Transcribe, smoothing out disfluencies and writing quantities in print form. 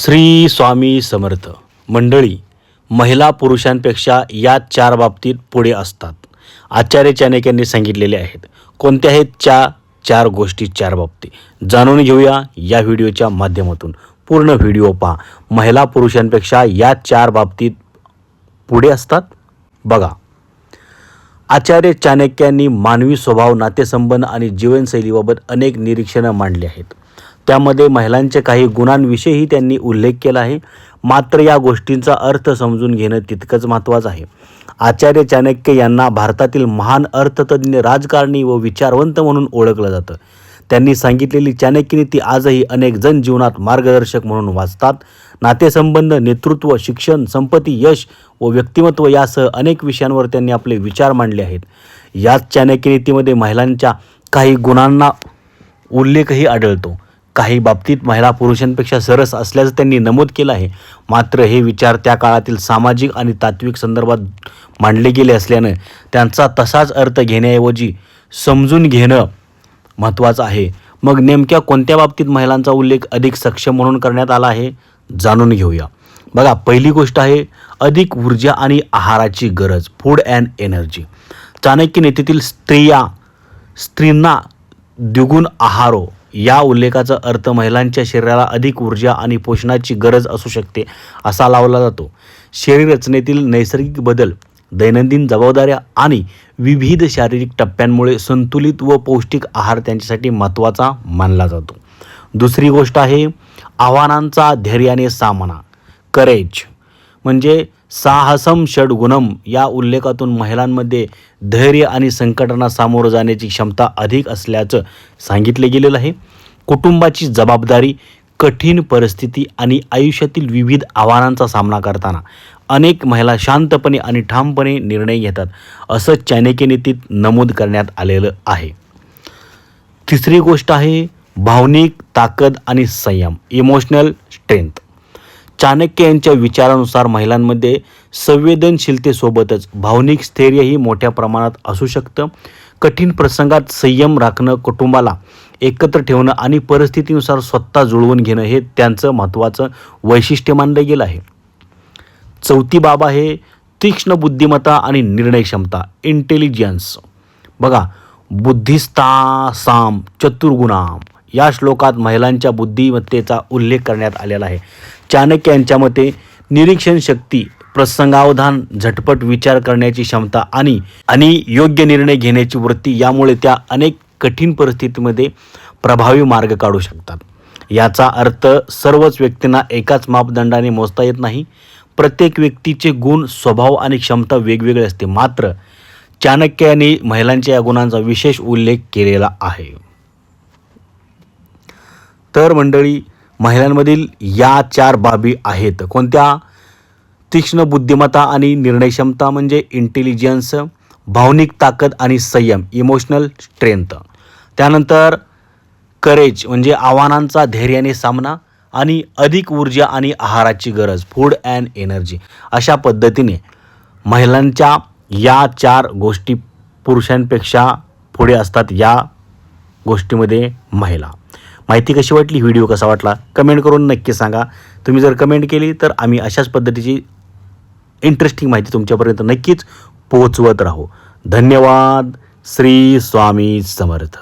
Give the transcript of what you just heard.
श्री स्वामी समर्थ मंडळी, महिला पुरुषांपेक्षा या 4 बाबतीत पुढे असतात. आचार्य चाणक्यांनी सांगितलेले आहेत. कोणत्या आहेत 4 गोष्टी, 4 बाबती जाणून घेऊया या व्हिडिओच्या माध्यमातून. पूर्ण व्हिडिओ पहा. महिला पुरुषांपेक्षा या 4 बाबतीत पुढे असतात. बघा, आचार्य चाणक्यांनी मानवी स्वभाव, नातेसंबंध आणि जीवनशैलीबाबत अनेक निरीक्षणं मांडली आहेत. त्यामध्ये महिलांच्या काही गुणांविषयीही त्यांनी उल्लेख केला आहे. मात्र या गोष्टींचा अर्थ समजून घेणं तितकंच महत्त्वाचं आहे. आचार्य चाणक्य यांना भारतातील महान अर्थतज्ञ, राजकारणी व विचारवंत म्हणून ओळखलं जातं. त्यांनी सांगितलेली चाणक्य नीती आजही अनेक जण जीवनात मार्गदर्शक म्हणून वाचतात. नातेसंबंध, नेतृत्व, शिक्षण, संपत्ती, यश व व्यक्तिमत्व यासह अनेक विषयांवर त्यांनी आपले विचार मांडले आहेत. याच चाणक्य नीतीमध्ये महिलांच्या काही गुणांना उल्लेखही आढळतो. काही बाबतीत महिला पुरुषांपेक्षा सरस असल्याचं त्यांनी नमूद केलं आहे. मात्र हे विचार त्या काळातील सामाजिक आणि तात्विक संदर्भात मांडले गेले असल्यानं त्यांचा तसाच अर्थ घेण्याऐवजी समजून घेणं महत्त्वाचं आहे. मग नेमक्या कोणत्या बाबतीत महिलांचा उल्लेख अधिक सक्षम म्हणून करण्यात आला आहे, जाणून घेऊया. बघा, पहिली गोष्ट आहे अधिक ऊर्जा आणि आहाराची गरज, फूड अँड एनर्जी. चाणक्य नीतीतील स्त्रींना द्विगुण आहारो या उल्लेखाचा अर्थ महिलांच्या शरीराला अधिक ऊर्जा आणि पोषणाची गरज असू शकते असा लावला जातो. शरीर रचनेतील नैसर्गिक बदल, दैनंदिन जबाबदाऱ्या आणि विविध शारीरिक टप्प्यांमुळे संतुलित व पौष्टिक आहार त्यांच्यासाठी महत्त्वाचा मानला जातो. दुसरी गोष्ट आहे आव्हानांचा धैर्याने सामना, करेज. म्हणजे साहसम षड्गुणम या उल्लेखातून महिलांमध्ये धैर्य आणि संकटांना सामोरं जाण्याची क्षमता अधिक असल्याचं सांगितले गेलेलं आहे. कुटुंबाची जबाबदारी, कठीण परिस्थिती आणि आयुष्यातील विविध आव्हानांचा सामना करताना अनेक महिला शांतपणे आणि ठामपणे निर्णय घेतात असं चाणक्य नीतीत नमूद करण्यात आलेलं आहे. तिसरी गोष्ट आहे भावनिक ताकद आणि संयम, इमोशनल स्ट्रेंथ. चाणक्य यांच्या विचारानुसार महिलांमध्ये संवेदनशीलतेसोबतच भावनिक स्थैर्यही मोठ्या प्रमाणात असू शकतं. कठीण प्रसंगात संयम राखणं, कुटुंबाला एकत्र ठेवणं आणि परिस्थितीनुसार स्वतः जुळवून घेणं हे त्यांचं महत्त्वाचं वैशिष्ट्य मानलं गेलं आहे. चौथी बाब आहे तीक्ष्ण बुद्धिमत्ता आणि निर्णय क्षमता, इंटेलिजन्स. बघा, बुद्धिस्तासाम चतुर्गुणाम या श्लोकात महिलांच्या बुद्धिमत्तेचा उल्लेख करण्यात आलेला आहे. चाणक्य यांच्या मते निरीक्षण शक्ती, प्रसंगावधान, झटपट विचार करण्याची क्षमता आणि योग्य निर्णय घेण्याची वृत्ती यामुळे त्या अनेक कठीण परिस्थितीमध्ये प्रभावी मार्ग काढू शकतात. याचा अर्थ सर्वच व्यक्तींना एकाच मापदंडाने मोजता येत नाही. प्रत्येक व्यक्तीचे गुण, स्वभाव आणि क्षमता वेगवेगळे असते. मात्र चाणक्य यांनी महिलांच्या या गुणांचा विशेष उल्लेख केलेला आहे. तर मंडळी, महिलांमधील या 4 बाबी आहेत. कोणत्या? तीक्ष्ण बुद्धिमत्ता आणि निर्णय क्षमता म्हणजे इंटेलिजन्स, भावनिक ताकद आणि संयम, इमोशनल स्ट्रेंथ. त्यानंतर करेज म्हणजे आव्हानांचा धैर्याने सामना आणि अधिक ऊर्जा आणि आहाराची गरज, फूड अँड एनर्जी. अशा पद्धतीने महिलांच्या या 4 गोष्टी पुरुषांपेक्षा पुढे असतात. या गोष्टीमध्ये महिला. माहिती कशी वाटली, व्हिडिओ कसा वाटला, कमेंट करून नक्की सांगा. तुम्ही जर कमेंट केली तर आम्ही अशाच पद्धतीची इंटरेस्टिंग माहिती तुमच्यापर्यंत नक्कीच पोहोचवत राहू. धन्यवाद. श्री स्वामी समर्थ.